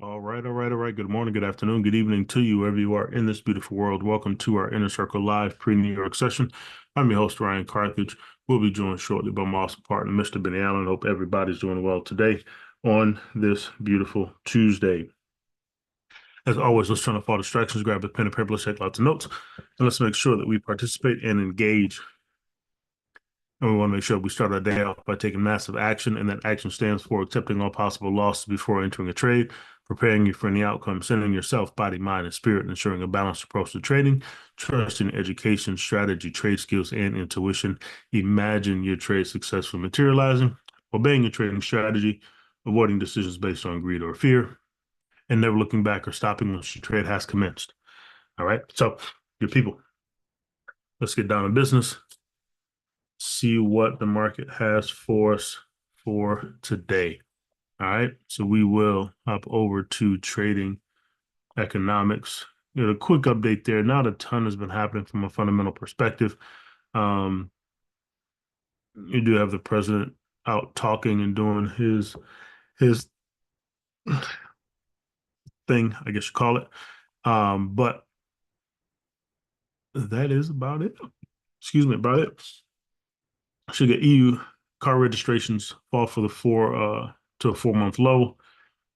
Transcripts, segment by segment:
All right. Good morning, good afternoon, good evening to you, wherever you are in this beautiful world. Welcome to our Inner Circle Live pre-New York session. I'm your host, Ryan Carthage. We'll be joined shortly by my awesome partner, Mr. Benny Allen. Hope everybody's doing well today on this beautiful Tuesday. As always, let's turn off all distractions, grab a pen and paper, let's take lots of notes, and let's make sure that we participate and engage. And we want to make sure we start our day off by taking massive action, and that action stands for accepting all possible losses before entering a trade, preparing you for any outcome, centering yourself, body, mind, and spirit, ensuring a balanced approach to trading, trusting education, strategy, trade skills, and intuition. Imagine your trade successfully materializing, obeying your trading strategy, avoiding decisions based on greed or fear, and never looking back or stopping once your trade has commenced. All right. So, good people, let's get down to business. See what the market has for us for today. All right. So we will hop over to trading economics. A quick update there. Not a ton has been happening from a fundamental perspective. Um, you do have the president out talking and doing his thing, I guess you call it. But that is about it. Excuse me, about it. Should get EU car registrations fall for the to a 4 month low.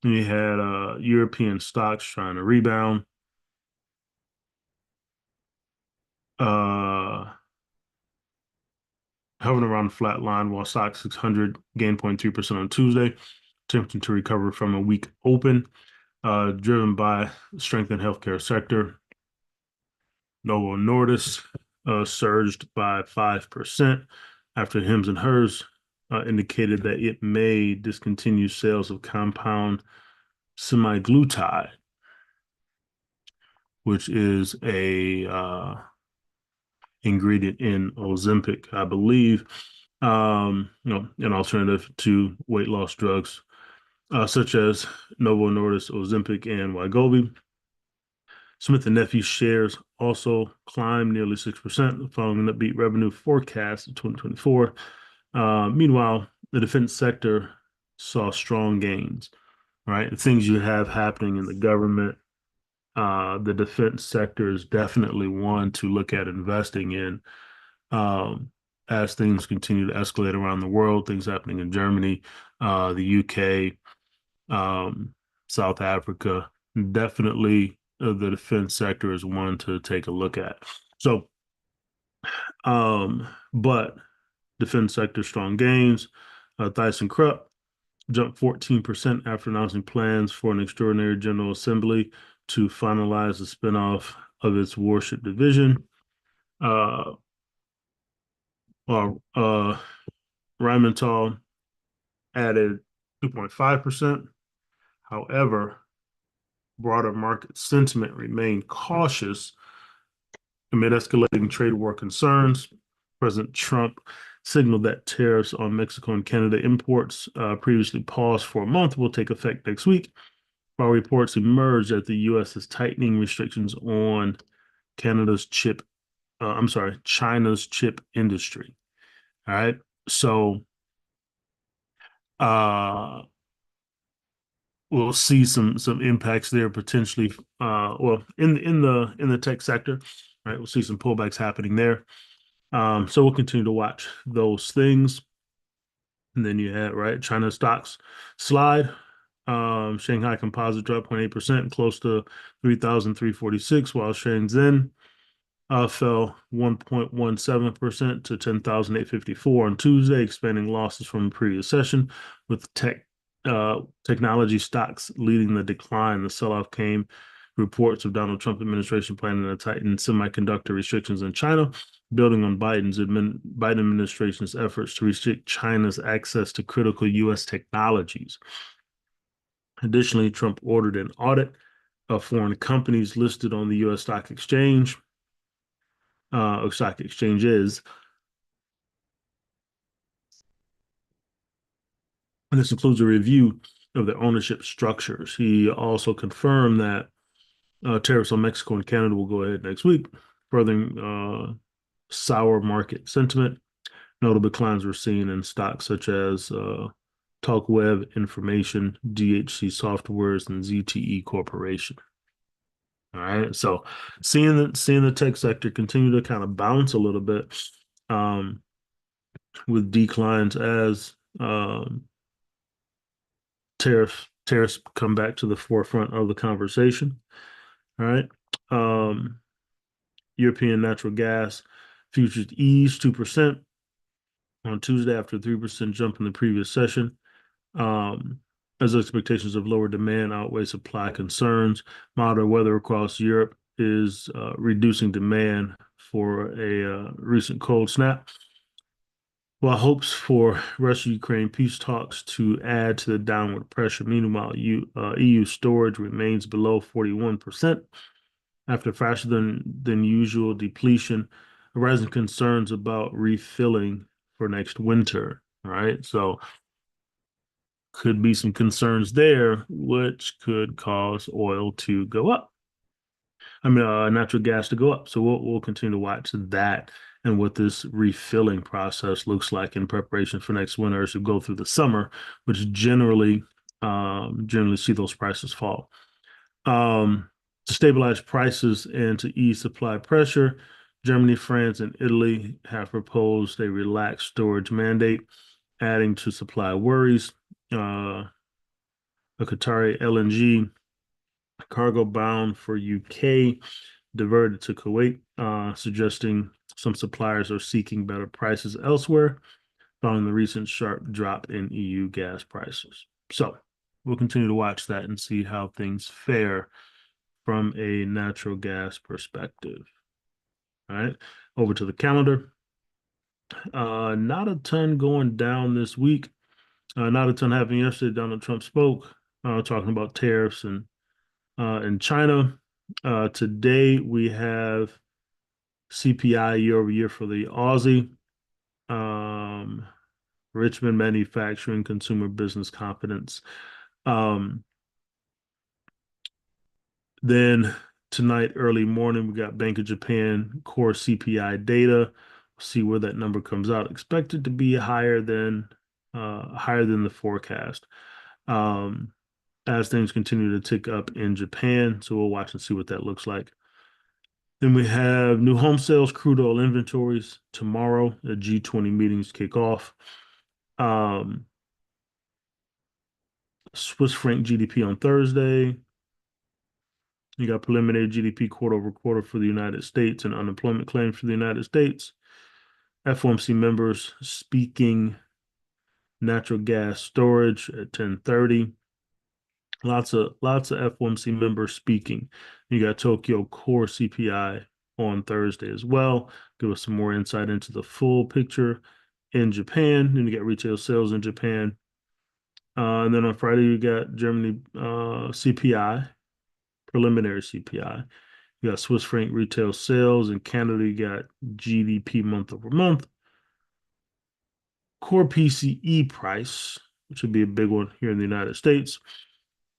And you had European stocks trying to rebound. Uh, Hovering around the flat line while stock 600 gained 0.3% on Tuesday, attempting to recover from a weak open, driven by strength in healthcare sector. Novo Nordisk surged by 5% after Hims and Hers indicated that it may discontinue sales of compound semaglutide, which is a ingredient in Ozempic, I believe. An alternative to weight loss drugs, such as Novo Nordisk, Ozempic, and Wegovy. Smith and Nephew shares also climbed nearly 6% following an upbeat revenue forecast in 2024. Meanwhile, the defense sector saw strong gains, right? The things you have happening in the government, the defense sector is definitely one to look at investing in, as things continue to escalate around the world, things happening in Germany, the UK, South Africa. Definitely the defense sector is one to take a look at. So, but defense sector strong gains. ThyssenKrupp jumped 14% after announcing plans for an extraordinary general assembly to finalize the spinoff of its warship division. Uh, well, Rheinmetall added 2.5%. However, broader market sentiment remained cautious amid escalating trade war concerns. President Trump signaled that tariffs on Mexico and Canada imports, previously paused for a month, will take effect next week, while reports emerged that the U.S. is tightening restrictions on Canada's chip, China's chip industry. All right. So uh, we'll see some impacts there potentially. Well, in the tech sector, right? We'll see some pullbacks happening there. So we'll continue to watch those things. And then you had, right, China stocks slide. Shanghai Composite dropped 0.8%, close to 3,346, while Shenzhen fell 1.17% to 10,854 on Tuesday, expanding losses from the previous session, with technology stocks leading the decline. The sell-off came reports of Donald Trump administration planning to tighten semiconductor restrictions in China, building on Biden administration's efforts to restrict China's access to critical U.S. technologies. Additionally, Trump ordered an audit of foreign companies listed on the U.S. stock exchange, or stock exchanges. And this includes a review of their ownership structures. He also confirmed that tariffs on Mexico and Canada will go ahead next week, furthering sour market sentiment. Notable declines were seen in stocks such as Talk Web Information, DHC Softwares, and ZTE Corporation. All right. So seeing the tech sector continue to kind of bounce a little bit, um, with declines as tariffs come back to the forefront of the conversation. All right. Um, European natural gas futures eased 2% on Tuesday after a 3% jump in the previous session. Um, as expectations of lower demand outweigh supply concerns, milder weather across Europe is reducing demand for a recent cold snap. While hopes for Russia-Ukraine peace talks to add to the downward pressure, meanwhile, EU storage remains below 41% after faster than usual depletion, arising concerns about refilling for next winter. Right, so could be some concerns there, which could cause oil to go up. I mean, natural gas to go up. So we'll continue to watch that and what this refilling process looks like in preparation for next winter as we go through the summer, which generally see those prices fall. To stabilize prices and to ease supply pressure, Germany, France, and Italy have proposed a relaxed storage mandate, adding to supply worries. A Qatari LNG cargo bound for UK diverted to Kuwait, suggesting some suppliers are seeking better prices elsewhere following the recent sharp drop in EU gas prices. So we'll continue to watch that and see how things fare from a natural gas perspective. All right, over to the calendar. Not a ton going down this week. Not a ton happened yesterday. Donald Trump spoke, talking about tariffs and in China. Today we have CPI year over year for the Aussie, um, Richmond manufacturing, consumer business confidence. Um, then tonight, early morning, we got Bank of Japan core CPI data. See where that number comes out. Expected to be higher than the forecast. Um, as things continue to tick up in Japan. So we'll watch and see what that looks like. Then we have new home sales, crude oil inventories tomorrow. The G20 meetings kick off. Um, Swiss franc GDP on Thursday. You got preliminary GDP quarter over quarter for the United States and unemployment claims for the United States. FOMC members speaking natural gas storage at 10:30. Lots of FOMC members speaking. You got Tokyo core CPI on Thursday as well. Give us some more insight into the full picture in Japan. Then you got retail sales in Japan. And then on Friday, you got Germany CPI, preliminary CPI. You got Swiss franc retail sales. In Canada, you got GDP month over month. Core PCE price, which would be a big one here in the United States.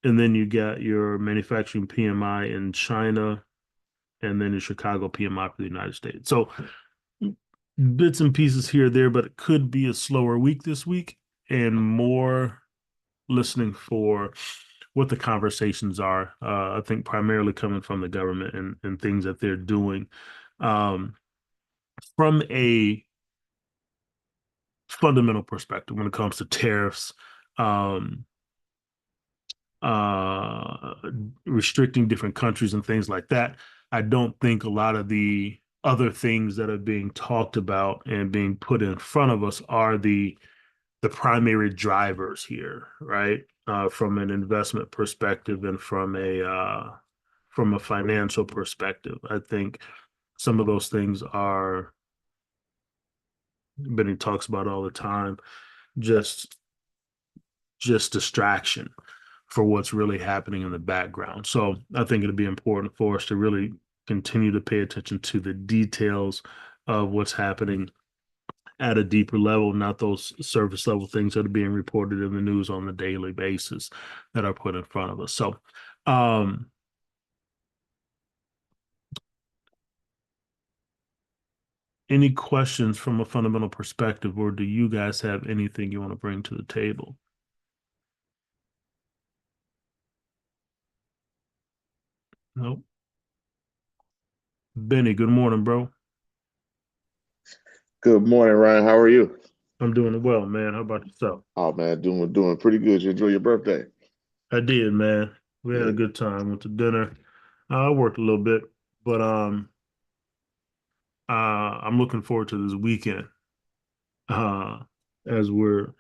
And then you got your manufacturing PMI in China, and then your Chicago PMI for the United States. So bits and pieces here or there, but it could be a slower week this week and more listening for what the conversations are. I think primarily coming from the government and things that they're doing. From a fundamental perspective, when it comes to tariffs, um, uh, restricting different countries and things like that, I don't think a lot of the other things that are being talked about and being put in front of us are the primary drivers here, right? From an investment perspective and from a financial perspective. I think some of those things are Benny talks about all the time, just just distraction for what's really happening in the background. So I think it'd be important for us to really continue to pay attention to the details of what's happening at a deeper level, not those surface level things that are being reported in the news on a daily basis that are put in front of us. So, any questions from a fundamental perspective, or do you guys have anything you want to bring to the table? Nope. Benny, good morning, bro. Good morning, Ryan. How are you? I'm doing well, man. How about yourself? Oh man, doing pretty good. You enjoy your birthday? I did, man. We had a Yeah, good time. Went to dinner. I worked a little bit, but I'm looking forward to this weekend. Uh, as we're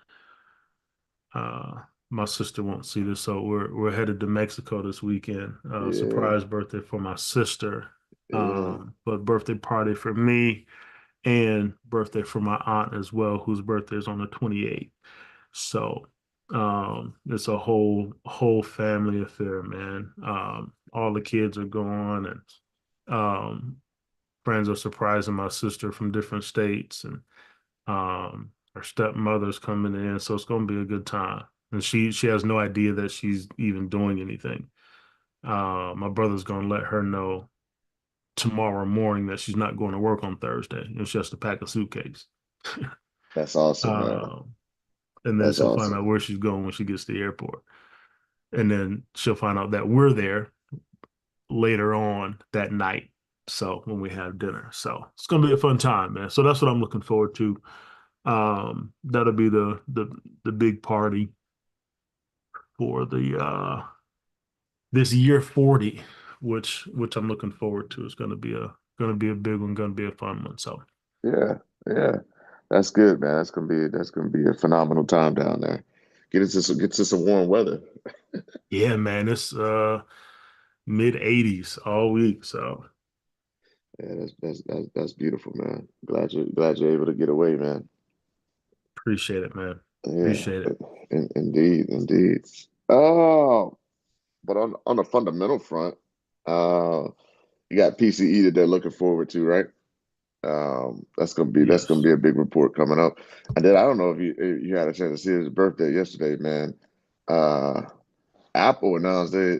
my sister won't see this, so we're headed to Mexico this weekend. yeah, Surprise birthday for my sister, yeah. but birthday party for me and birthday for my aunt as well, whose birthday is on the 28th. So it's a whole family affair, man. All the kids are gone, and um, friends are surprising my sister from different states, and her stepmother's coming in, so it's gonna be a good time. And she has no idea that she's even doing anything. My brother's gonna let her know tomorrow morning that she's not going to work on Thursday, and she has to pack a suitcase. That's awesome, man. Um, and then That's she'll find awesome. out where she's going when she gets to the airport. And then she'll find out that we're there later on that night. So when we have dinner. So it's gonna be a fun time, man. So that's what I'm looking forward to. That'll be the big party for the this year 40, which I'm looking forward to. It's gonna be a big one, gonna be a fun one. So Yeah, yeah. That's good, man. That's gonna be a phenomenal time down there. Get to some warm weather. yeah, man, it's mid 80s all week. So Yeah, that's beautiful, man. Glad you're able to get away, man. appreciate it, man. Yeah, Appreciate it. indeed, indeed. Oh, but on the fundamental front, uh, you got PCE that they're looking forward to, right? That's gonna Yes. be a big report coming up. And then I don't know if you had a chance to see his birthday yesterday, man. Uh, Apple announced they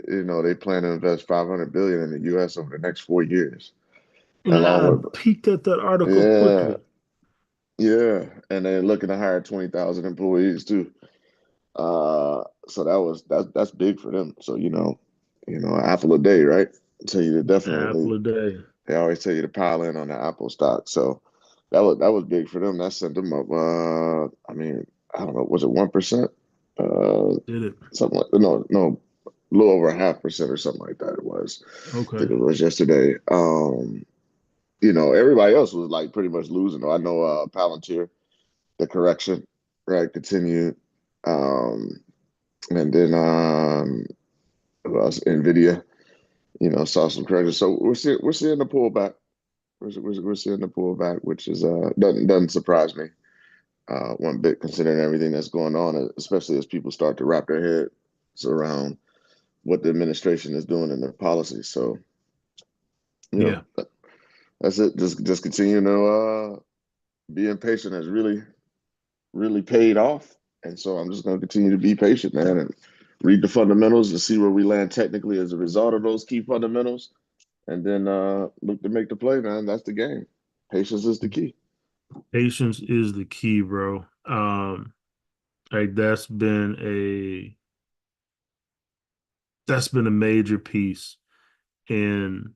plan to invest 500 billion in the U.S. over the next 4 years, And along I with peeked at that article yeah, quickly. yeah, and they're looking to hire 20,000 employees too. So that's big for them. So Apple a day, right? So you Apple definitely a day. they always tell you to pile in on the Apple stock. So that was big for them. That sent them up. I mean, I don't know, was it 1%? Did it. Something like no, a little over 0.5% or something like that. It was. I Okay. think it was yesterday. Everybody else was like pretty much losing. I know Palantir, the correction, right, continued. Um, and then who else? Nvidia, saw some correction. So we're seeing the pullback. We're seeing the pullback, which is doesn't surprise me one bit, considering everything that's going on, especially as people start to wrap their heads around what the administration is doing in their policies. So you Yeah. know that's it. Just continue to be impatient has really paid off, and so I'm just going to continue to be patient, man, and read the fundamentals and see where we land technically as a result of those key fundamentals, and then look to make the play, man. That's the game. Patience is the key. Patience is the key, bro. Like that's been a major piece in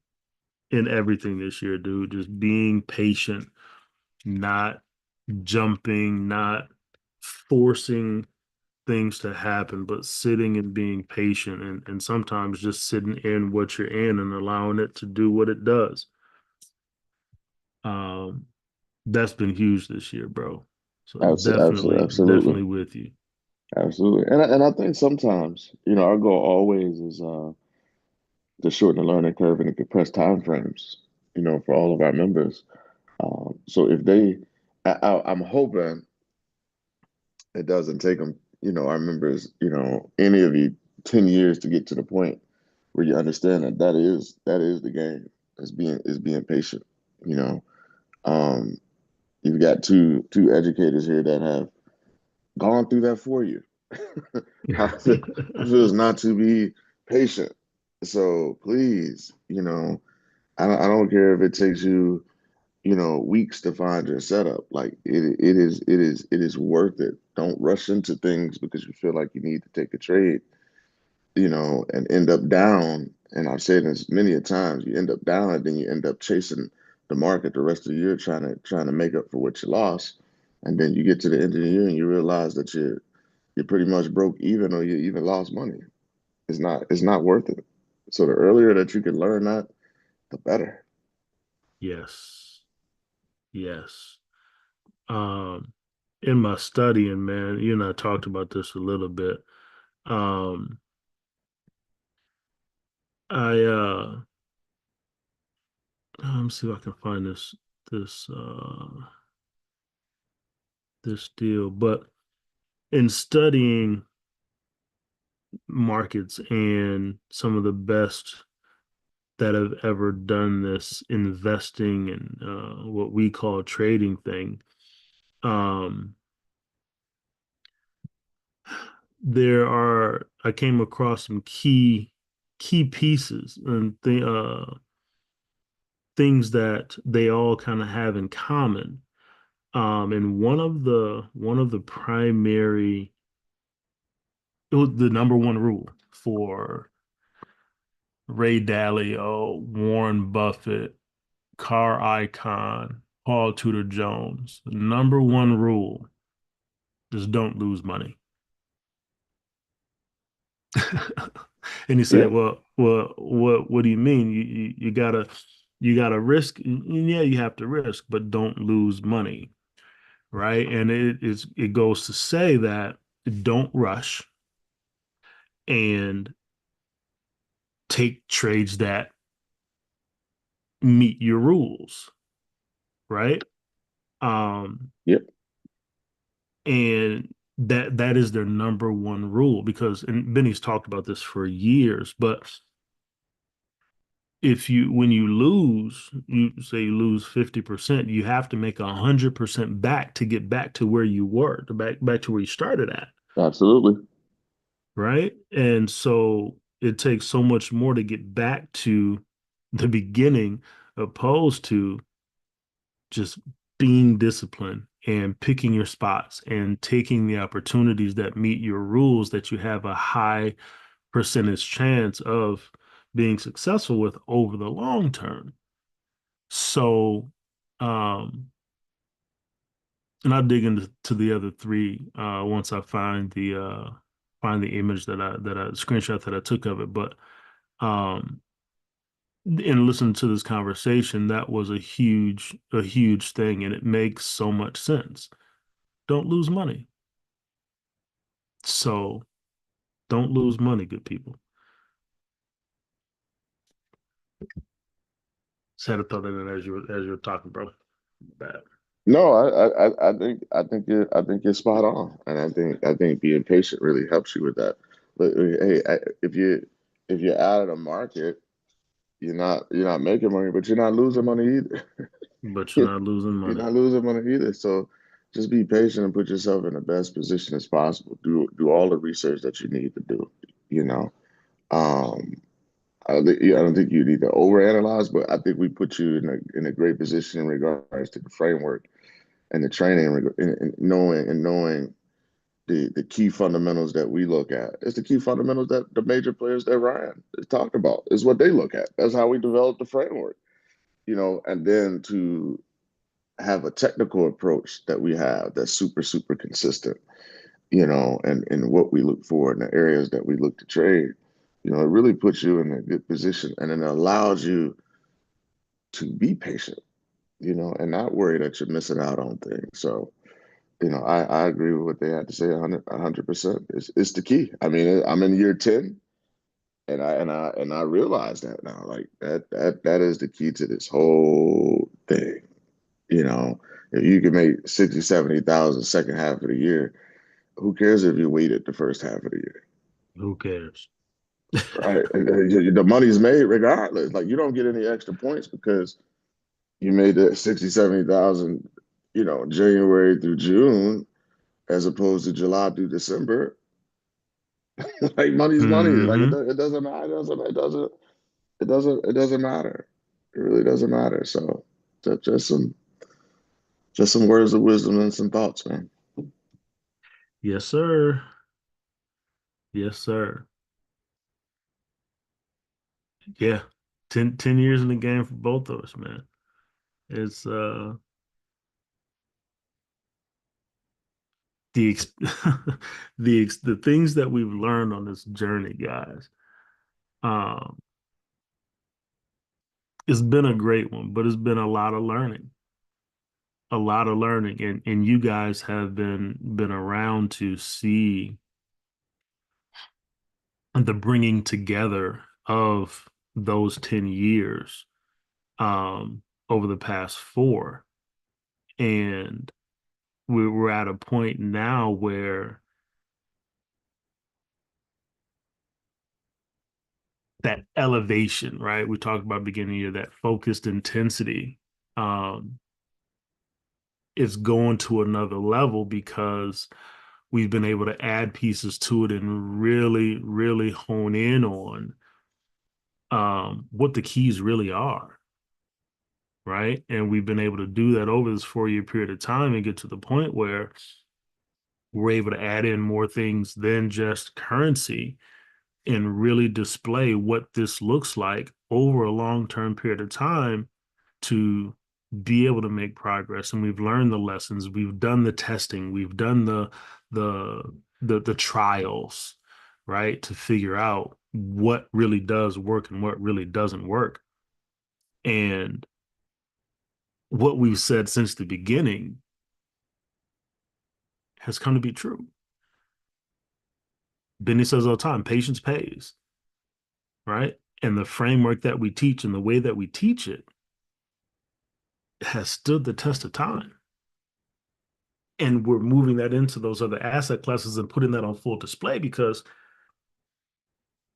everything this year, dude. Just being patient, not jumping, not forcing things to happen, but sitting and being patient and sometimes just sitting in what you're in and allowing it to do what it does. Um, that's been huge this year, bro. So Absolutely, absolutely, definitely with you. absolutely. And I think sometimes, our goal always is to shorten the learning curve and to compress time frames, for all of our members. So if I'm hoping it doesn't take them, our members, any of you 10 years to get to the point where you understand that is the game. Is being patient. You know, um, you've got two educators here that have gone through that for you. How it feels not to be patient. So please, I don't care if it takes you, weeks to find your setup. Like it is worth it. Don't rush into things because you feel like you need to take a trade, and end up down. And I've said this many a times, you end up down and then you end up chasing the market the rest of the year trying to make up for what you lost. And then you get to the end of the year and you realize that you're pretty much broke even or you even lost money. It's not worth it. So the earlier that you can learn that, the better. Yes. Yes. Um, in my studying, man, you and I talked about this a little bit. Um, I let me see if I can find this this deal. But in studying markets and some of the best that have ever done this investing and what we call trading thing, um, I came across some key pieces and things that they all kind of have in common. And one of the primary, it was the number one rule for Ray Dalio, Warren Buffett, car icon, Paul Tudor Jones. The number one rule is don't lose money. And you say, Yeah, well, what do you mean? You gotta risk. And yeah, you have to risk, but don't lose money, right? And it goes to say that don't rush and take trades that meet your rules, right? Um, yep, and that is their number one rule because and Benny's talked about this for years, but if you when you lose, you say you lose 50%, you have to make 100% back to get back to where you were, to back to where you started at, absolutely. right? And so it takes so much more to get back to the beginning opposed to just being disciplined and picking your spots and taking the opportunities that meet your rules that you have a high percentage chance of being successful with over the long term. So, um, and I'll dig into the other three once I find the image that I screenshot that I took of it. But um, in listening to this conversation, that was a huge thing, and it makes so much sense. Don't lose money. So don't lose money, good people. Just had to throw that in as you were talking, bro. Bad. No, I think you're spot on, and I think being patient really helps you with that. But hey, if you're out of the market, you're not making money, but you're not losing money either. But you're not losing You're money. not losing money either. So just be patient and put yourself in the best position as possible. Do all the research that you need to do. You know, um, I don't think you need to overanalyze, but I think we put you in a great position in regards to the framework and the training and knowing the key fundamentals that we look at. It's the key fundamentals that the major players that Ryan is talking about. Is what they look at. That's how we develop the framework. And then to have a technical approach that we have that's super consistent. And what we look for in the areas that we look to trade. It really puts you in a good position, and it allows you to be patient. And not worry that you're missing out on things. So I agree with what they had to say 100%. It's the key. I mean, I'm in year 10 and I realize that now. Like that is the key to this whole thing. You know, if you can make 60, 70,000 second half of the year, who cares if you waited the first half of the year? Who cares? Right. The money's made regardless. Like you don't get any extra points because you made that 60, 70,000, January through June as opposed to July through December. Like money's money. Like Mm-hmm. it doesn't matter. It doesn't matter. It really doesn't matter. So just some words of wisdom and some thoughts, man. Yes, sir. Yes, sir. Yeah. 10 years in the game for both of us, man. It's the ex the things that we've learned on this journey, guys. Um, it's been a great one, but it's been a lot of learning, and you guys have been around to see the bringing together of those 10 years over the past four. And we're at a point now where that elevation, right? We talked about beginning of that focused intensity um, is going to another level because we've been able to add pieces to it and really, really hone in on what the keys really are, right? And we've been able to do that over this 4 year period of time and get to the point where we're able to add in more things than just currency and really display what this looks like over a long-term period of time to be able to make progress. And we've learned the lessons, we've done the testing, we've done the the trials, right? To figure out what really does work and what really doesn't work. And what we've said since the beginning has come to be true. Benny says all the time, patience pays, right? And the framework that we teach and the way that we teach it has stood the test of time. And we're moving that into those other asset classes and putting that on full display because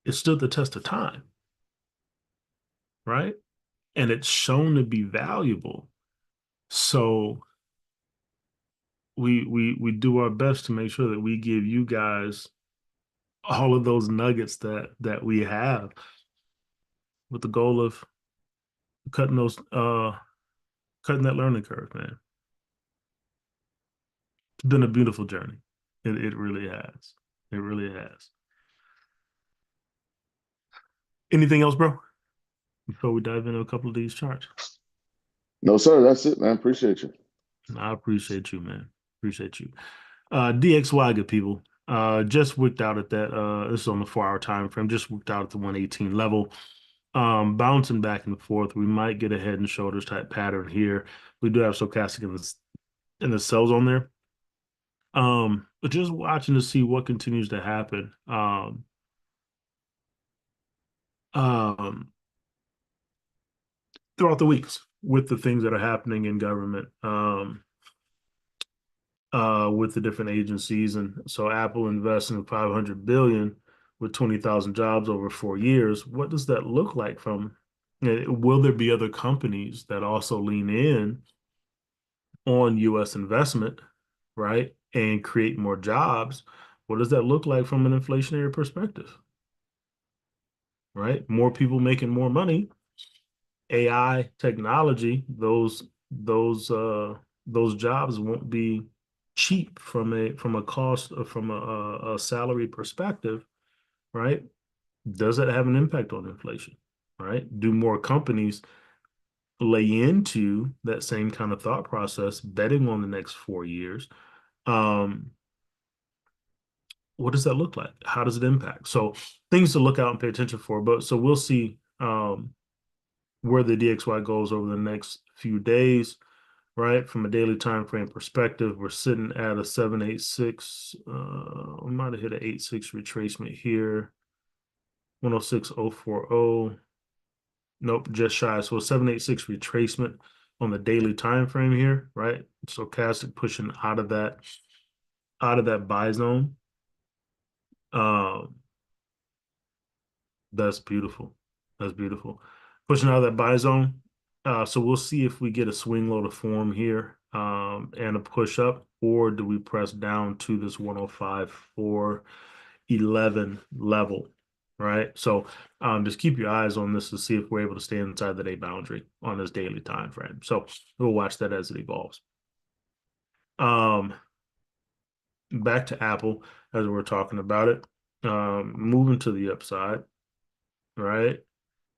it stood the test of time, right? And it's shown to be valuable. So we do our best to make sure that we give you guys all of those nuggets that we have with the goal of cutting those cutting that learning curve, man. It's been a beautiful journey. It really has. It really has. Anything else, bro? Before we dive into a couple of these charts. No, sir, that's it, man. Appreciate you. I appreciate you, man. Appreciate you. DXY, good people. Just wicked out at that. This is on the 4 hour time frame. Just wicked out at the 118 level. Bouncing back and forth. We might get a head and shoulders type pattern here. We do have stochastic in the cells on there. But just watching to see what continues to happen. Um, throughout the weeks with the things that are happening in government. With the different agencies. And so Apple investing 500 billion with 20,000 jobs over 4 years. What does that look like from, will there be other companies that also lean in on US investment, right? And create more jobs? What does that look like from an inflationary perspective, right? More people making more money, AI technology, those jobs won't be cheap from a cost from a salary perspective, right? Does it have an impact on inflation, right? Do more companies lay into that same kind of thought process, betting on the next 4 years? Um, what does that look like? How does it impact? So things to look out and pay attention for. But so we'll see where the DXY goes over the next few days, right? From a daily time frame perspective, we're sitting at a 786. We might have hit an 86 retracement here. 106,040. Nope, just shy. So a 786 retracement on the daily time frame here, right? Stochastic pushing out of that buy zone. Um, that's beautiful. That's beautiful. Pushing out of that buy zone. So we'll see if we get a swing low to form here and a push up, or do we press down to this 105,411 level, right? So just keep your eyes on this to see if we're able to stay inside the day boundary on this daily time frame. So we'll watch that as it evolves. Um, back to Apple as we're talking about it. Moving to the upside, right?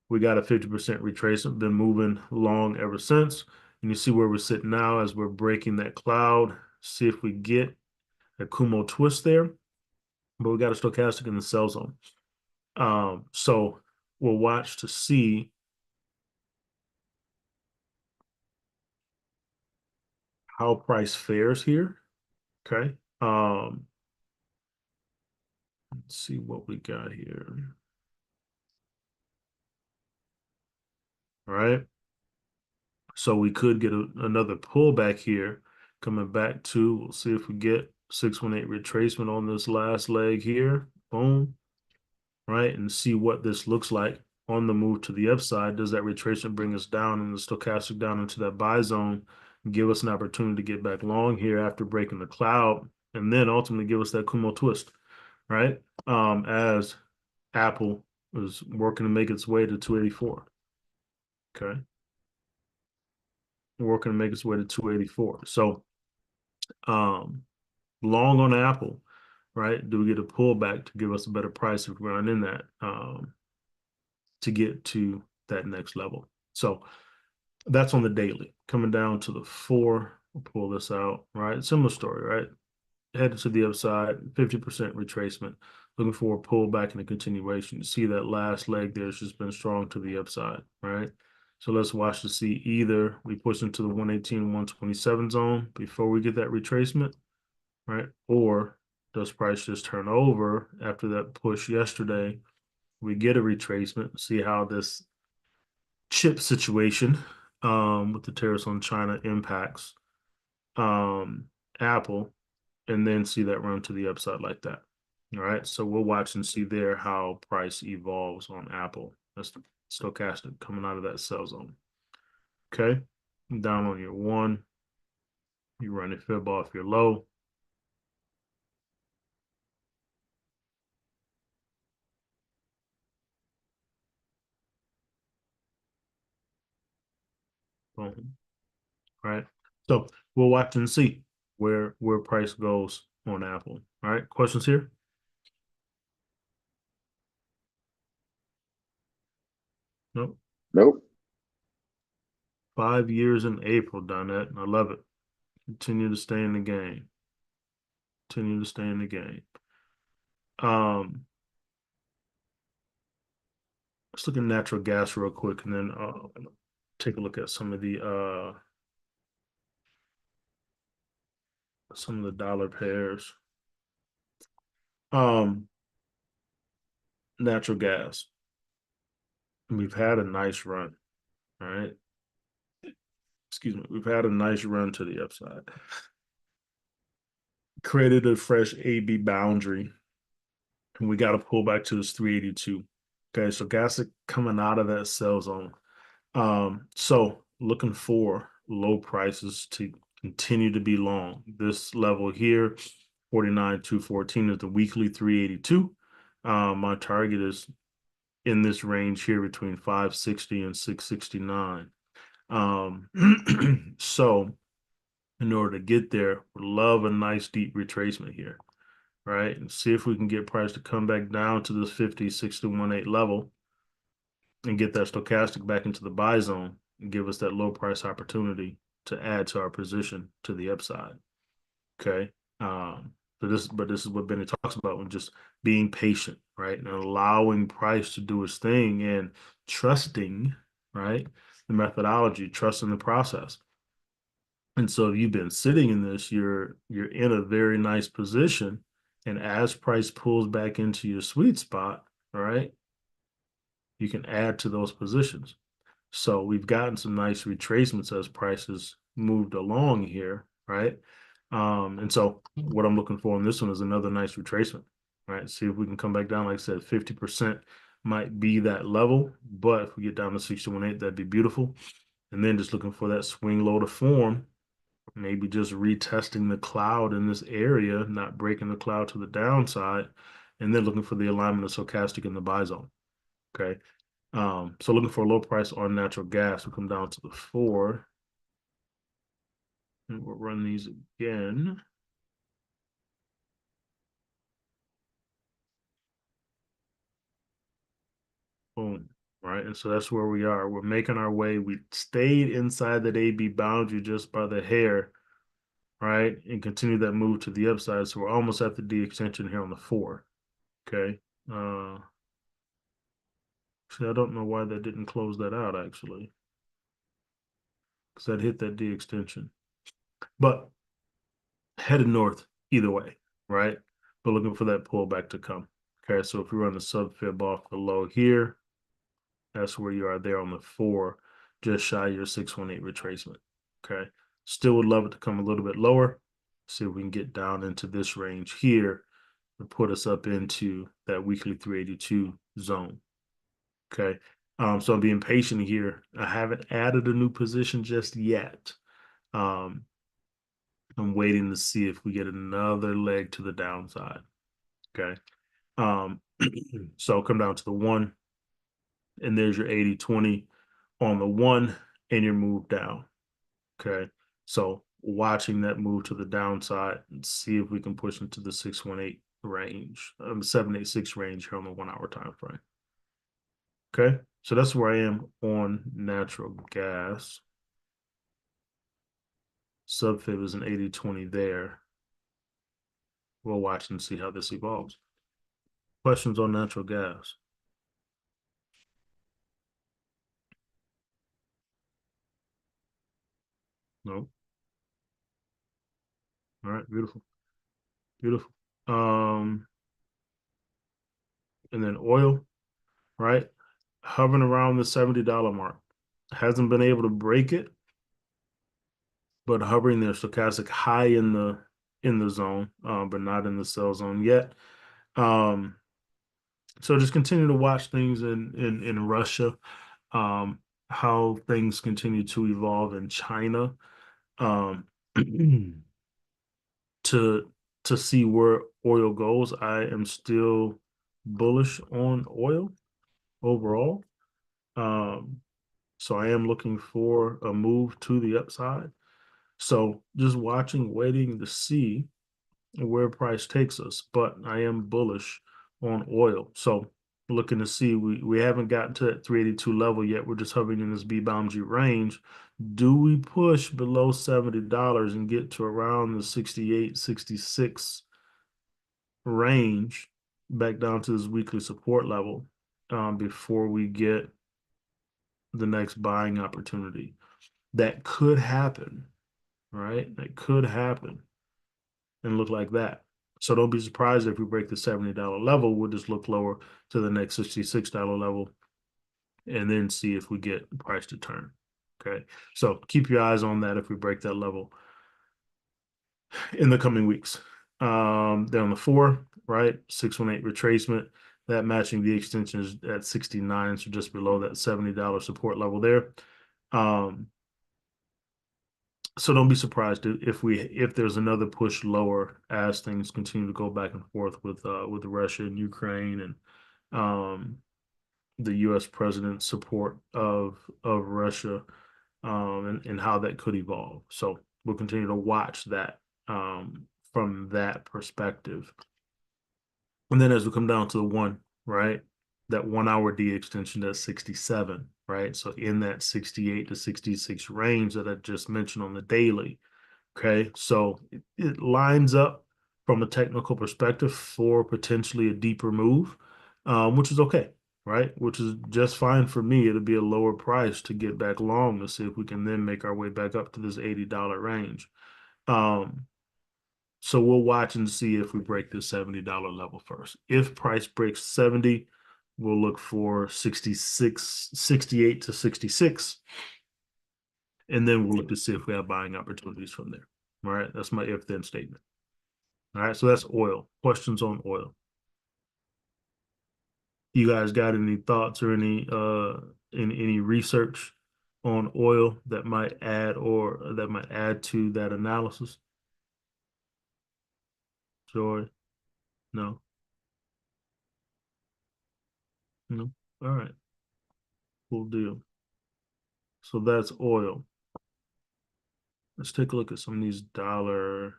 We got a 50% retracement, been moving long ever since. And you see where we're sitting now as we're breaking that cloud. See if we get a Kumo twist there, but we got a stochastic in the sell zone. So we'll watch to see how price fares here. Okay. Let's see what we got here. All right. So we could get another pullback here coming back to, we'll see if we get 618 retracement on this last leg here. Boom. Right. And see what this looks like on the move to the upside. Does that retracement bring us down in the stochastic down into that buy zone, give us an opportunity to get back long here after breaking the cloud, and then ultimately give us that Kumo twist, right? As Apple is working to make its way to 284. Okay. Working to make its way to 284. So um long on Apple, right? Do we get a pullback to give us a better price if we're in that to get to that next level? So that's on the daily. Coming down to the 4, we'll pull this out, right? Similar story, right? Headed to the upside, 50% retracement, looking for a pullback and a continuation. You see that last leg there has just been strong to the upside, right? So let's watch to see either we push into the 118, 127 zone before we get that retracement, right? Or does price just turn over after that push yesterday? We get a retracement, see how this chip situation with the tariffs on China impacts um, Apple, and then see that run to the upside like that. All right. So we'll watch and see there how price evolves on Apple. That's the stochastic coming out of that sell zone. Okay. Down on your one, you run your fib off your low. Boom. Right. So we'll watch and see where price goes on Apple. All right. Questions here? Nope. Nope. 5 years in April, done that. I love it. Continue to stay in the game. Continue to stay in the game. Um, let's look at natural gas real quick, and then take a look at some of the dollar pairs. Um, Natural gas. We've had a nice run. All right. Excuse me. We've had a nice run to the upside. Created a fresh AB boundary, and we got to pull back to this 382. Okay, so gas is coming out of that sell zone. So looking for low prices to continue to be long. This level here, 49,214 is the weekly 382. My target is in this range here between 560 and 669. So in order to get there, would love a nice deep retracement here, right? And see if we can get price to come back down to this 50, 6,118 level and get that stochastic back into the buy zone and give us that low price opportunity to add to our position to the upside. Okay. But this is what Benny talks about when just being patient, right? And allowing price to do its thing and trusting, right? The methodology, trusting the process. And so if you've been sitting in this, you're in a very nice position. And as price pulls back into your sweet spot, right, you can add to those positions. So we've gotten some nice retracements as prices moved along here, right? And so what I'm looking for in this one is another nice retracement, right? See if we can come back down. Like I said, 50% might be that level, but if we get down to 618, that'd be beautiful. And then just looking for that swing low to form, maybe just retesting the cloud in this area, not breaking the cloud to the downside, and then looking for the alignment of stochastic in the buy zone. Okay. So looking for a low price on natural gas, we come down to the 4. And we'll run these again. Boom. right? And so that's where we are. We're making our way. We stayed inside that AB boundary just by the hair, right? And continue that move to the upside. So we're almost at the D extension here on the 4. Okay. See, I don't know why that didn't close that out actually, because that hit that D extension. But headed north either way, right? But looking for that pullback to come. Okay, so if we run the sub fib off the low here, that's where you are there on the 4, just shy of your 618 retracement. Okay, still would love it to come a little bit lower. See if we can get down into this range here and put us up into that weekly 382 zone. Okay, so I'm being patient here. I haven't added a new position just yet. Um, I'm waiting to see if we get another leg to the downside. Okay. Um, so come down to the 1, and there's your 80/20 on the 1, and your move down. Okay. So watching that move to the downside and see if we can push into the 618 range, 786 range here on the 1 hour time frame. Okay. So that's where I am on natural gas. Subfib is an 80/20 there. We'll watch and see how this evolves. Questions on natural gas? No. All right, beautiful. Beautiful. Um, and then oil, right? Hovering around the $70 mark. Hasn't been able to break it, but hovering there, stochastic high in the zone, but not in the sell zone yet. Um, so just continue to watch things in Russia, um, how things continue to evolve in China, um, to see where oil goes. I am still bullish on oil overall. Um, so I am looking for a move to the upside. So just watching, waiting to see where price takes us. But I am bullish on oil. So looking to see, we haven't gotten to that 382 level yet. We're just hovering in this B boundary range. Do we push below $70 and get to around the 68, 66 range back down to this weekly support level before we get the next buying opportunity? That could happen, right? That could happen and look like that. So don't be surprised if we break the $70 level. We'll just look lower to the next $66 level and then see if we get price to turn. Okay. So keep your eyes on that if we break that level in the coming weeks. Then on the 4, right? 618 retracement. That matching the extension is at 69, so just below that $70 support level there. Um, so don't be surprised if there's another push lower as things continue to go back and forth with Russia and Ukraine and um, the U.S. president's support of Russia, and how that could evolve. So we'll continue to watch that from that perspective. And then as we come down to the 1, right, that 1 hour D extension, that's 67, right? So in that 68 to 66 range that I just mentioned on the daily. Okay, so it lines up from a technical perspective for potentially a deeper move, which is okay, right? Which is just fine for me. It'll be a lower price to get back long to see if we can then make our way back up to this $80 range. Um, so we'll watch and see if we break this $70 level first. If price breaks 70, we'll look for 66, 68 to 66. And then we'll look to see if we have buying opportunities from there. All right. That's my if then statement. All right. So that's oil. Questions on oil. You guys got any thoughts or any research on oil that might add to that analysis? Joy? No? No? All right. Cool deal. So that's oil. Let's take a look at some of these dollar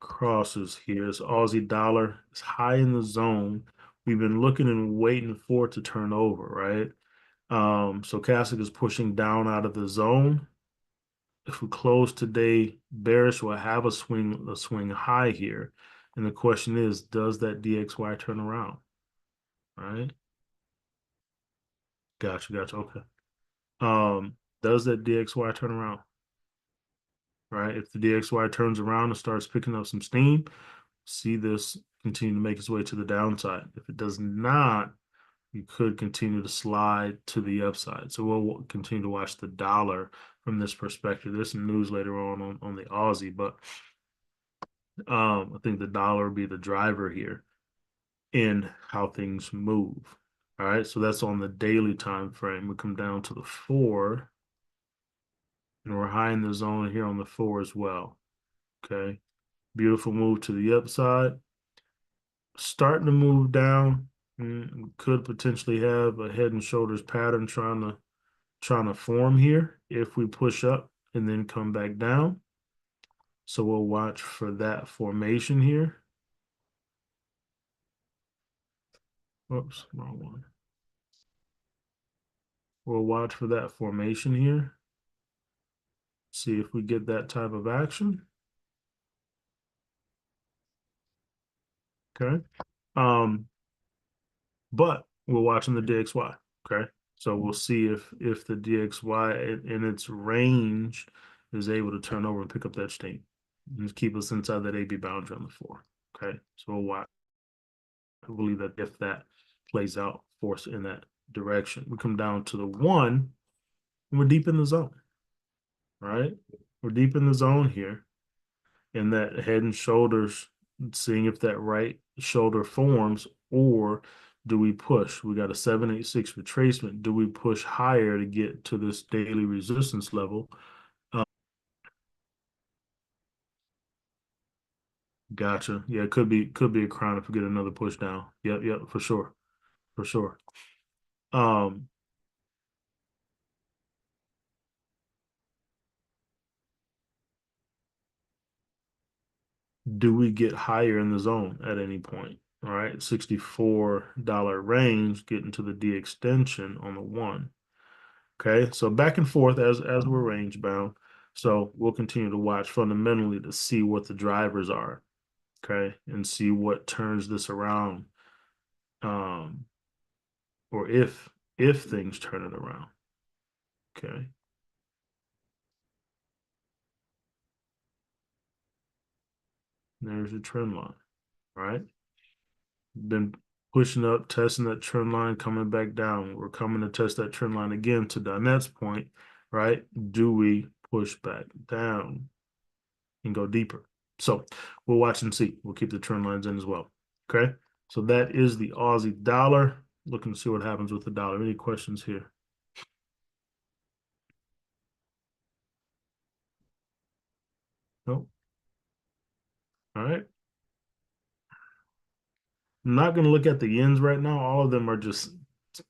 crosses here. It's Aussie dollar. It's high in the zone. We've been looking and waiting for it to turn over, right? Stochastic is pushing down out of the zone. If we close today bearish, we'll have a swing high here. And the question is, does that DXY turn around? Right? Gotcha, gotcha. Okay. Does that DXY turn around? Right? If the DXY turns around and starts picking up some steam, see this continue to make its way to the downside. If it does not, you could continue to slide to the upside. So we'll continue to watch the dollar from this perspective. There's some news later on the Aussie, but I think the dollar will be the driver here in how things move. All right, so that's on the daily time frame. We come down to the 4, and we're high in the zone here on the 4 as well. Okay, beautiful move to the upside. Starting to move down. We could potentially have a head and shoulders pattern trying to form here if we push up and then come back down. So we'll watch for that formation here. Oops, wrong one. We'll watch for that formation here. See if we get that type of action. Okay. Um, but we're watching the DXY. Okay. So we'll see if the DXY in its range is able to turn over and pick up that steam and keep us inside that AB boundary on the 4. Okay. So we'll watch. I believe that if that plays out for us in that direction, we come down to the 1, and we're deep in the zone. Right. We're deep in the zone here. And that head and shoulders, seeing if that right shoulder forms, or do we push? We got a 786 retracement. Do we push higher to get to this daily resistance level? Gotcha. Yeah, it could be a crown if we get another push down. Yep, yep, for sure. For sure. Um, do we get higher in the zone at any point? All right, $64 range, getting to the D extension on the 1. Okay, so back and forth as we're range bound. So we'll continue to watch fundamentally to see what the drivers are. Okay, and see what turns this around, um, or if things turn it around. Okay, there's your trend line. Right, been pushing up, testing that trend line, coming back down. We're coming to test that trend line again to Donet's point. Right, do we push back down and go deeper? So we'll watch and see. We'll keep the trend lines in as well. Okay. So that is the Aussie dollar. Looking to see what happens with the dollar. Any questions here? Nope. All right. I'm not going to look at the yens right now. All of them are just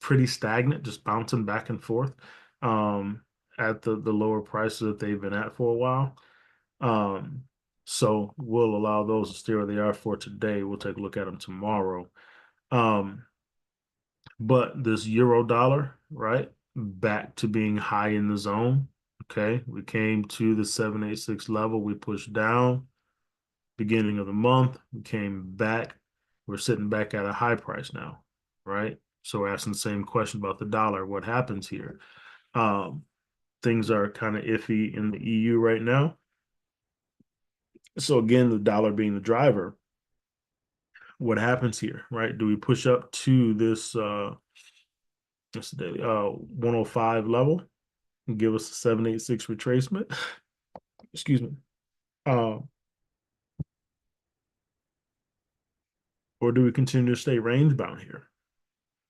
pretty stagnant, just bouncing back and forth um, at the lower prices that they've been at for a while. Um, so we'll allow those to stay where they are for today. We'll take a look at them tomorrow. Um, But this euro dollar, right, back to being high in the zone. Okay, we came to the 786 level. We pushed down beginning of the month. We came back. We're sitting back at a high price now, right? So we're asking the same question about the dollar. What happens here? Um, Things are kind of iffy in the EU right now. So again, the dollar being the driver, what happens here, right? Do we push up to this what's the daily 105 level? Give us a 786 retracement. Excuse me. Um, or do we continue to stay range bound here?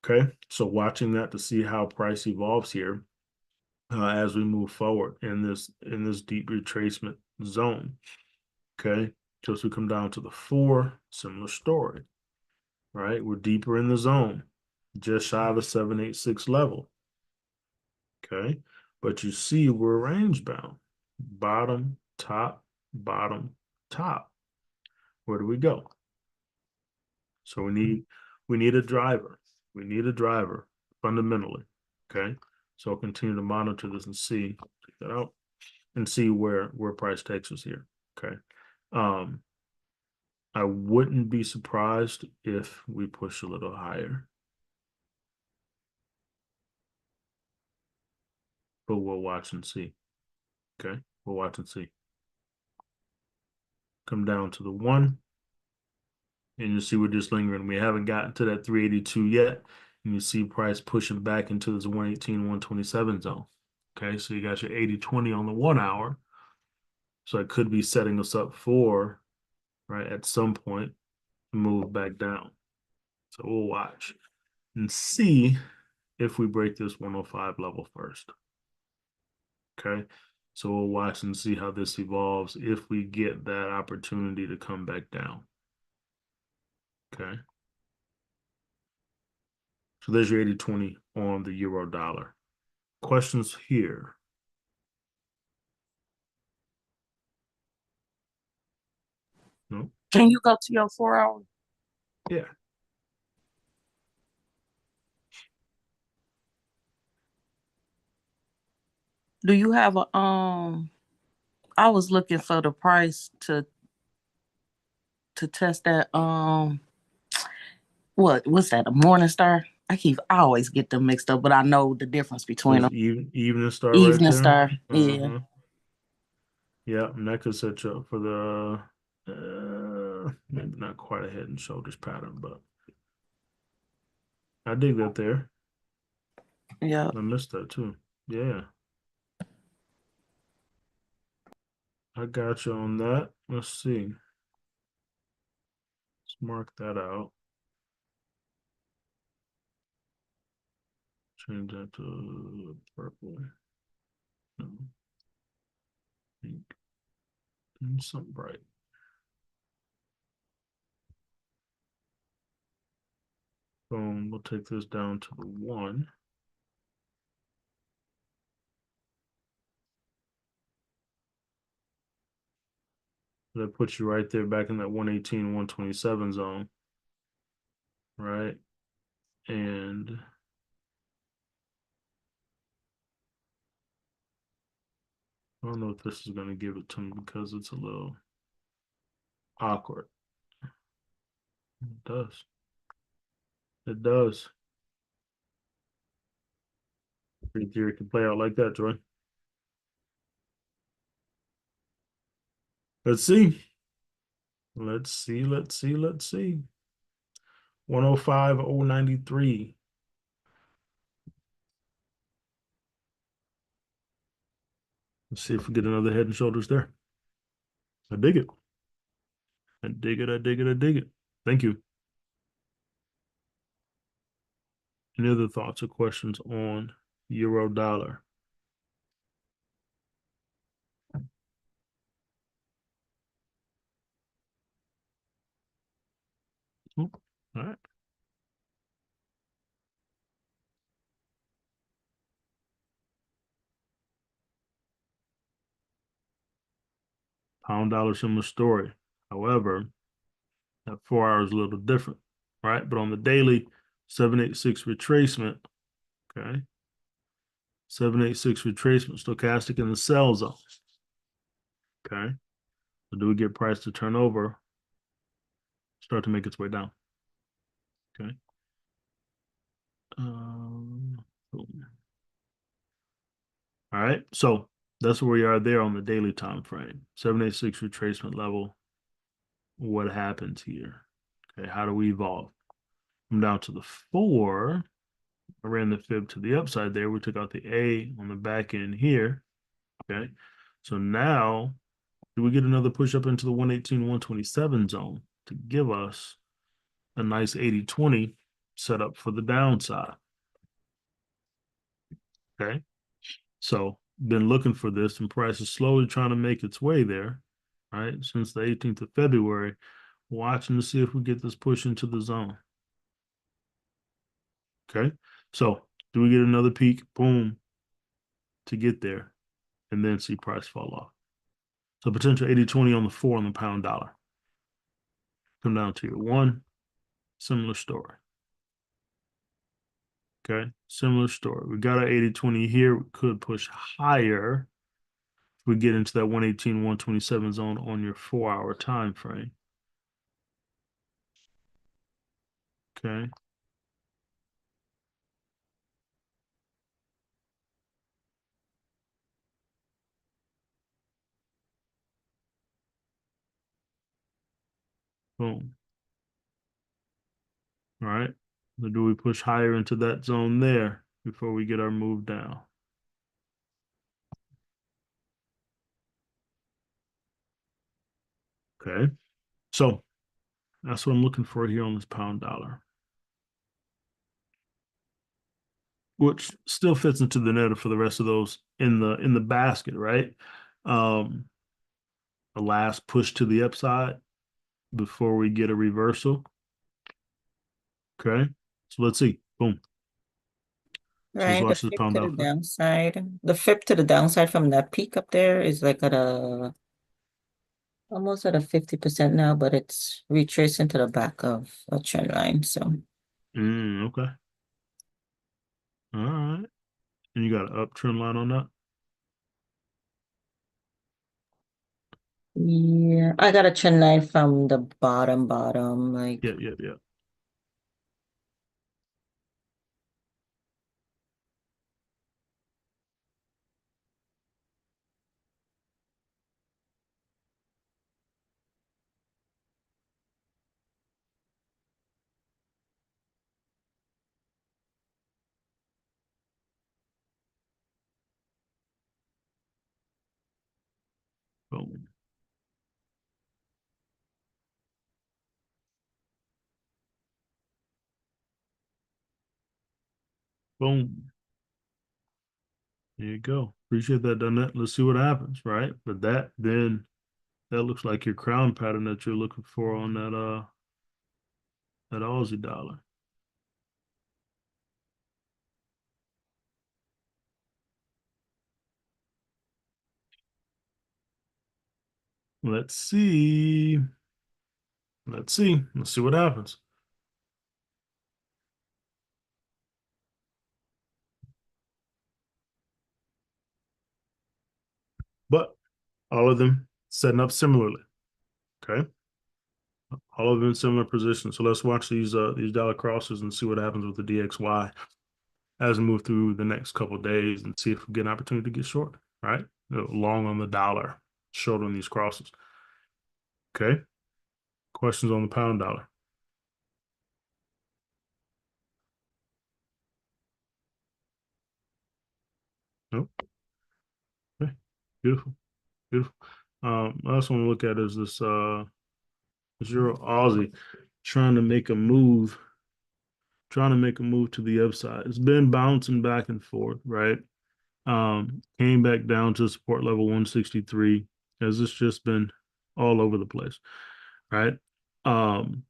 Okay. So watching that to see how price evolves here as we move forward in this deep retracement zone. Okay. So as we come down to the 4, similar story, right? We're deeper in the zone, just shy of a 786 level. Okay. But you see we're range bound. Bottom, top, bottom, top. Where do we go? So we need a driver. We need a driver fundamentally. Okay. So I'll continue to monitor this and see, check that out, and see where price takes us here. Okay. Um, I wouldn't be surprised if we push a little higher, but we'll watch and see. Okay. We'll watch and see. Come down to the one, and you see we're just lingering. We haven't gotten to that 382 yet. And you see price pushing back into this 118, 127 zone. Okay, so you got your 80-20 on the 1 hour. So it could be setting us up for, right, at some point, move back down. So we'll watch and see if we break this 105 level first. Okay, so we'll watch and see how this evolves if we get that opportunity to come back down. Okay. So there's your 80-20 on the euro dollar. Questions here? No? Can you go to your 4 hour? Yeah. Do you have a I was looking for the price to test that what's that, a morning star? I always get them mixed up, but I know the difference between There's them. evening star right Evening there. star, yeah. Uh-huh. Yeah, and that could set you up for the maybe not quite a head and shoulders pattern, but I dig that there. Yeah. I missed that too. Yeah, I got you on that. Let's see. Let's mark that out. Change that to purple. No, pink. And something bright. Boom. We'll take this down to the one. That puts you right there back in that 118, 127 zone. Right. And I don't know if this is going to give it to me because it's a little awkward. It does. It does. Free theory can play out like that, Troy. Let's see. Let's see. Let's see. Let's see. 105.093. Let's see if we get another head and shoulders there. I dig it. I dig it. I dig it. I dig it. Thank you. Any other thoughts or questions on euro dollar? Oh, all right. Pound dollar, similar story. However, that 4 hours is a little different, right? But on the daily, 786 retracement, okay? 786 retracement, stochastic in the sell zone. Okay. So do we get price to turn over, start to make its way down? Okay. Boom. All right. So that's where we are there on the daily time frame. 786 retracement level. What happens here? Okay. How do we evolve? Come down to the 4. I ran the fib to the upside there. We took out the A on the back end here. Okay. So now, do we get another push up into the 118, 127 zone to give us a nice 80-20 setup for the downside? Okay. So been looking for this, and price is slowly trying to make its way there, right? Since the 18th of February, watching to see if we get this push into the zone. Okay. So do we get another peak? Boom. To get there and then see price fall off. So potential 80-20 on the 4 on the pound dollar. Come down to your 1, similar story. Okay, similar story. We got our 80-20 here. We could push higher if we get into that 118, 127 zone on your 4-hour time frame. Okay. Boom. All right. So do we push higher into that zone there before we get our move down? Okay. So that's what I'm looking for here on this pound dollar, which still fits into the net for the rest of those in the basket, right? Um, the last push to the upside before we get a reversal. Okay. So let's see. Boom. So let's Right, the watch this flip pound to the dollar. downside. The flip to the downside from that peak up there is like at a almost at a 50% now, but it's retracing to the back of a trend line. So Okay. All right. And you got an uptrend line on that? yeah, I got a trend line from the bottom, like Yep, yep, yep. Boom. Boom. There you go. Appreciate that, Donette. Let's see what happens, right? But that looks like your crown pattern that you're looking for on that Aussie dollar. Let's see. Let's see. Let's see what happens. But all of them setting up similarly. Okay. All of them in similar positions. So let's watch these dollar crosses and see what happens with the DXY as we move through the next couple of days and see if we get an opportunity to get short. Right. Long on the dollar, short on these crosses. Okay. Questions on the pound dollar? Nope. Okay. Beautiful. Beautiful. Last one to look at is this Euro Aussie trying to make a move, trying to make a move to the upside. It's been bouncing back and forth, right? Came back down to support level 163 as it's just been all over the place, right? Um,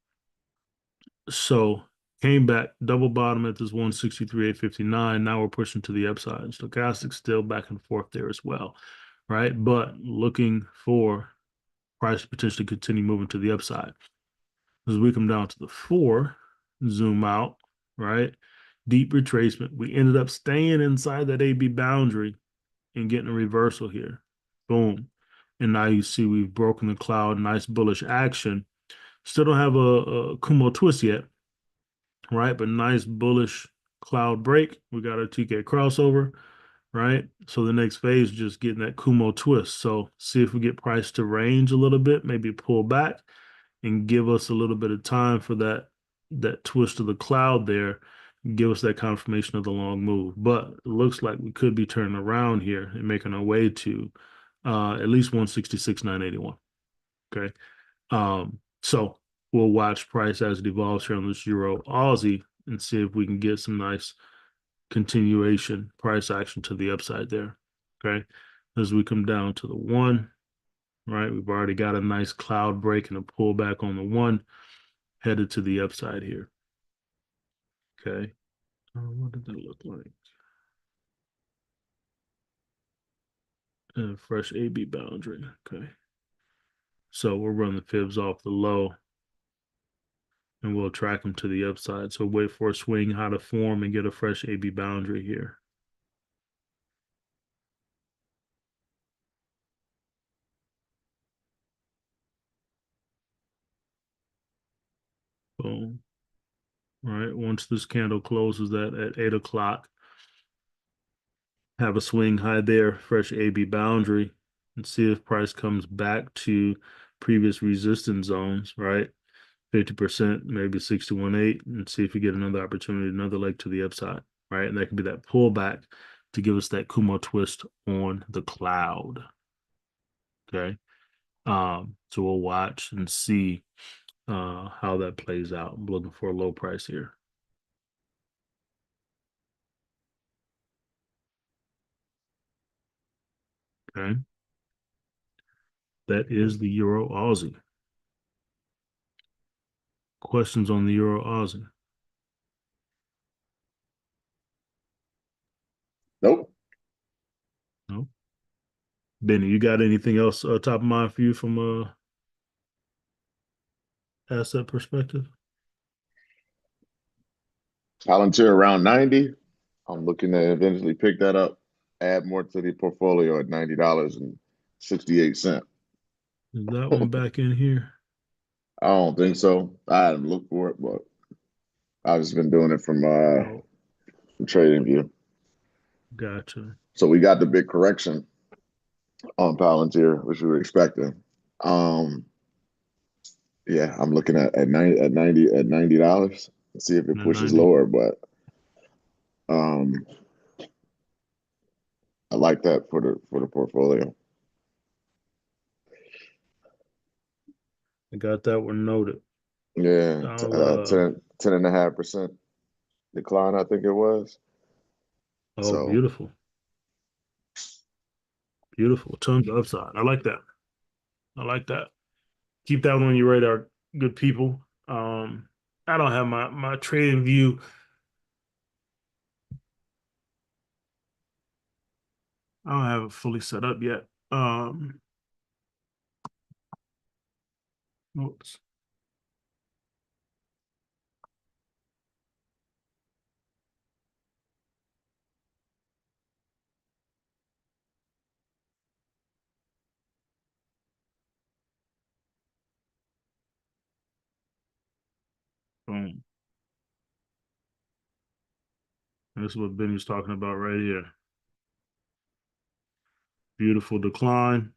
so came back double bottom at this 163.859. Now we're pushing to the upside. Stochastic still back and forth there as well, right? But looking for price to potentially continue moving to the upside. As we come down to the 4, zoom out, right? Deep retracement. We ended up staying inside that AB boundary and getting a reversal here. Boom. And now you see we've broken the cloud. Nice bullish action. Still don't have a Kumo twist yet, right? But nice bullish cloud break. We got our TK crossover, right? So the next phase is just getting that Kumo twist. So see if we get price to range a little bit, maybe pull back and give us a little bit of time for that twist of the cloud there, give us that confirmation of the long move. But it looks like we could be turning around here and making our way to at least 166,981. Okay. So we'll watch price as it evolves here on this Euro Aussie and see if we can get some nice continuation price action to the upside there. Okay. As we come down to the 1, right? We've already got a nice cloud break and a pullback on the 1, headed to the upside here. Okay. What did that look like? Fresh AB boundary. Okay. So we'll run the fibs off the low. and we'll track them to the upside. So wait for a swing high to form and get a fresh AB boundary here. Boom. All right. Once this candle closes that at 8 o'clock, have a swing high there, fresh AB boundary, and see if price comes back to previous resistance zones, right? 50%, maybe 61.8, and see if we get another opportunity, another leg to the upside, right? And that could be that pullback to give us that Kumo twist on the cloud. Okay. So we'll watch and see how that plays out. I'm looking for a low price here. Okay. That is the Euro Aussie. Questions on the Euro Aussie? Nope. No. Benny, you got anything else top of mind for you from a asset perspective? Palantir around 90. I'm looking to eventually pick that up, add more to the portfolio at $90.68. Is that one back in here? I don't think so. I hadn't looked for it, but I've just been doing it Oh, from trading view. gotcha. So we got the big correction on Palantir, which we were expecting. Um, yeah, I'm looking at 90 dollars. See if it At pushes 90. lower, but um, I like that for the portfolio. I got that one noted. Yeah, I'll 10.5% decline, I think it was. oh, So beautiful. Beautiful. Tons of upside. I like that. I like that. Keep that one on your radar, good people. I don't have my trading view. I don't have it fully set up yet. Oops. Boom. This is what Benny's talking about right here. Beautiful decline,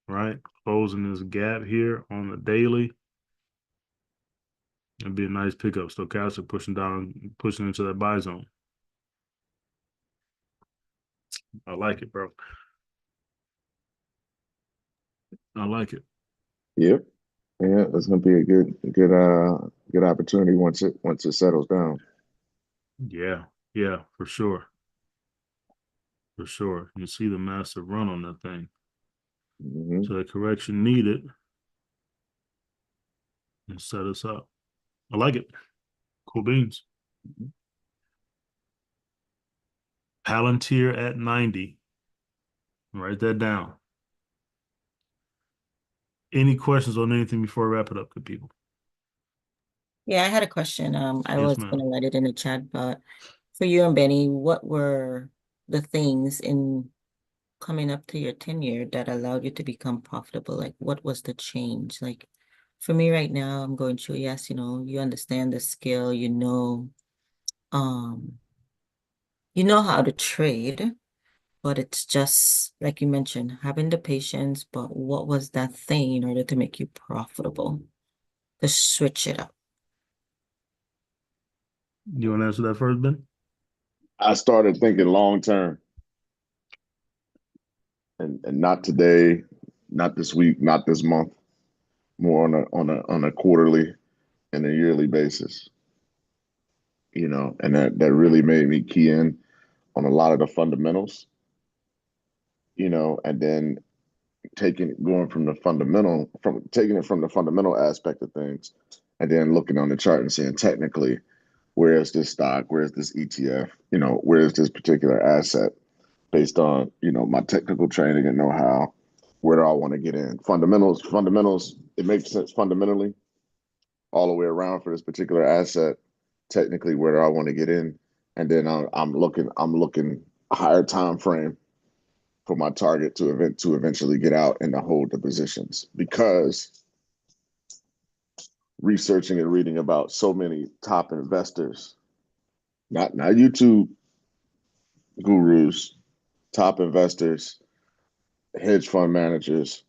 right? Closing this gap here on the daily. It'd be a nice pickup. Stochastic pushing down, pushing into that buy zone. I like it, bro. I like it. yep, yeah, it's gonna be a good opportunity once it settles down. Yeah, yeah, for sure. For sure. You see the massive run on that thing. Hmm. So the correction needed and set us up. I like it. Cool beans. Palantir at 90. Write that down. Any questions on anything before I wrap it up, good people? Yeah, I had a question. I Yes, was gonna ma'am. write it in the chat, but for you and Benny, what were the things in coming up to your tenure that allowed you to become profitable? Like, what was the change? Like, for me right now, I'm going through, yes, you understand the skill, um, you know how to trade, but it's just like you mentioned, having the patience, but what was that thing in order to make you profitable? To switch it up. You want to answer that first, Ben? I started thinking long term, and not today, not this week, not this month. More on a quarterly and a yearly basis. And that really made me key in on a lot of the fundamentals. And then going from taking it from the fundamental aspect of things, and then looking on the chart and saying technically, where is this stock, where is this ETF, where is this particular asset based on my technical training and know-how. Where do I want to get in? Fundamentals. It makes sense fundamentally, all the way around for this particular asset. Technically, where do I want to get in? And then I'm looking higher time frame for my target to eventually get out and to hold the positions, because researching and reading about so many top investors, not YouTube gurus, top investors, hedge fund managers,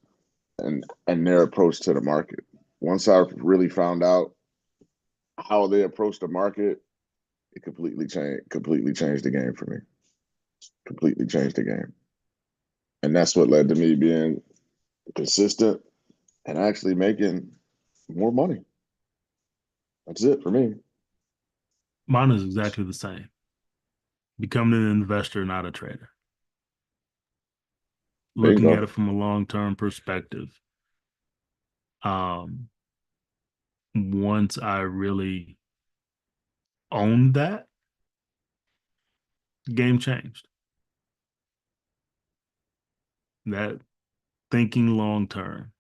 and their approach to the market. Once I really found out how they approach the market, it completely changed the game for me. Completely changed the game. And that's what led to me being consistent and actually making more money. That's it for me. Mine is exactly the same. Becoming an investor, not a trader. Looking at Bingo. it from a long-term perspective. Um, Once I really owned that, game changed. That thinking long term,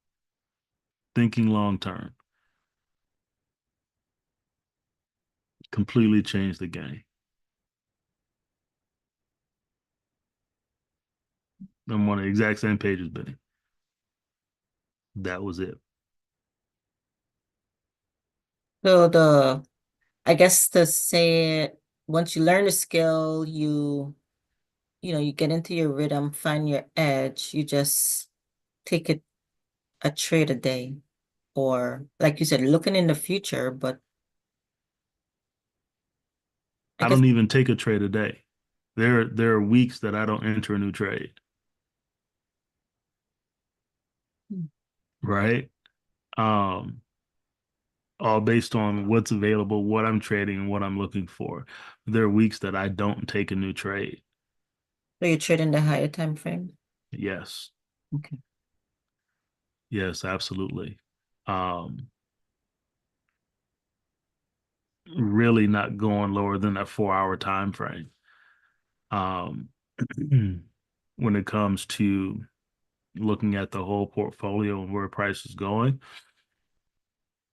thinking long term, completely changed the game. I'm on the exact same page as Benny. That was it. So I guess to say it, once you learn the skill, you get into your rhythm, find your edge, you just take it a trade a day. Or like you said, looking in the future, but I I guess don't even take a trade a day. There are weeks that I don't enter a new trade, right? Um, all based on what's available, what I'm trading, and what I'm looking for. There are weeks that I don't take a new trade. so you trade in the higher time frame. Yes. Okay. Yes, absolutely. Um, really not going lower than that 4 hour time frame. Um, when it comes to looking at the whole portfolio and where price is going.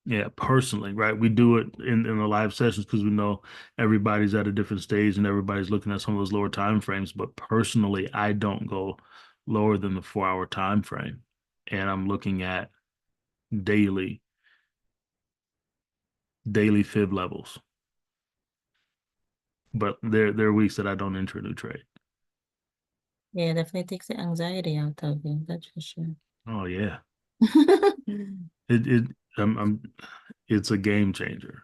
Yeah, personally, right? We do it in the live sessions because we know everybody's at a different stage and everybody's looking at some of those lower time frames. But personally, I don't go lower than the 4 hour time frame. And I'm looking at daily, daily fib levels. But there are weeks that I don't enter a new trade. Yeah, definitely takes the anxiety out of you, that's for sure. Oh yeah. It I'm it's a game changer.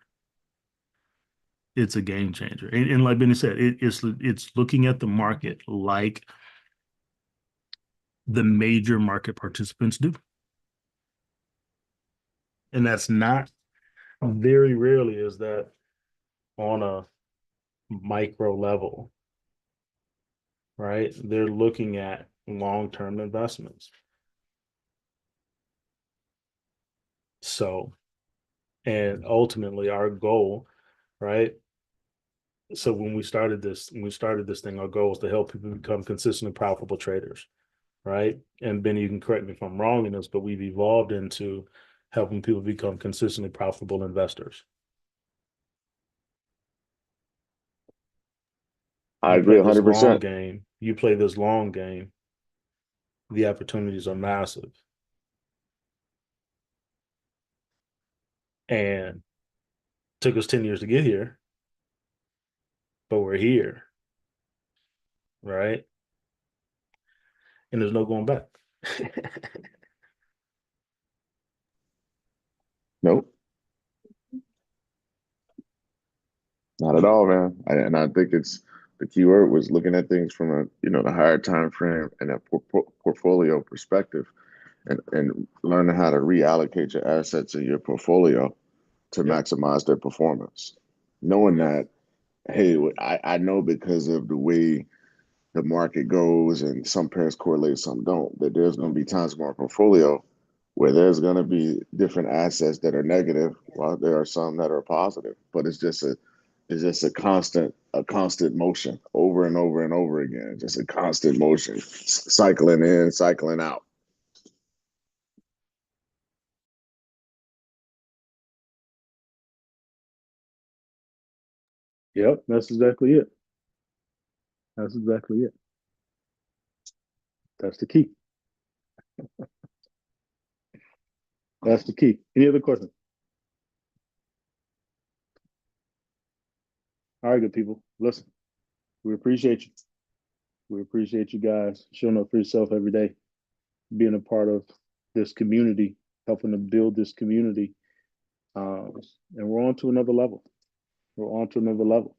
It's a game changer. And like Benny said, it's looking at the market like the major market participants do. And that's not very rarely is that on a micro level, right? They're looking at long-term investments. So, and ultimately our goal, right? So when we started this thing, our goal was to help people become consistently profitable traders, right? And Benny, you can correct me if I'm wrong in this, but we've evolved into helping people become consistently profitable investors. I You agree play this long 100%. game, you play this long game, the opportunities are massive. And took us 10 years to get here, but we're here, right? And there's no going back. Nope, not at all, man. And I think it's the key word was looking at things from the higher time frame and a portfolio perspective, and learning how to reallocate your assets in your portfolio to Yep. maximize their performance. Knowing that, hey, I know because of the way the market goes and some pairs correlate, some don't, that there's going to be times in my portfolio where there's going to be different assets that are negative while there are some that are positive. But it's just a constant motion over and over and over again, just a constant motion, cycling in, cycling out. Yep, that's exactly it. That's exactly it. That's the key. That's the key. Any other questions? All right, good people. Listen, we appreciate you. We appreciate you guys showing up for yourself every day, being a part of this community, helping to build this community. And we're on to another level. We're on to another level.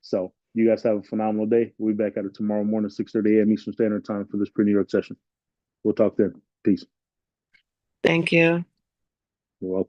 So you guys have a phenomenal day. We'll be back at it tomorrow morning, 6:30 a.m. Eastern Standard Time for this pre-New York session. We'll talk then. Peace. Thank you. You're welcome.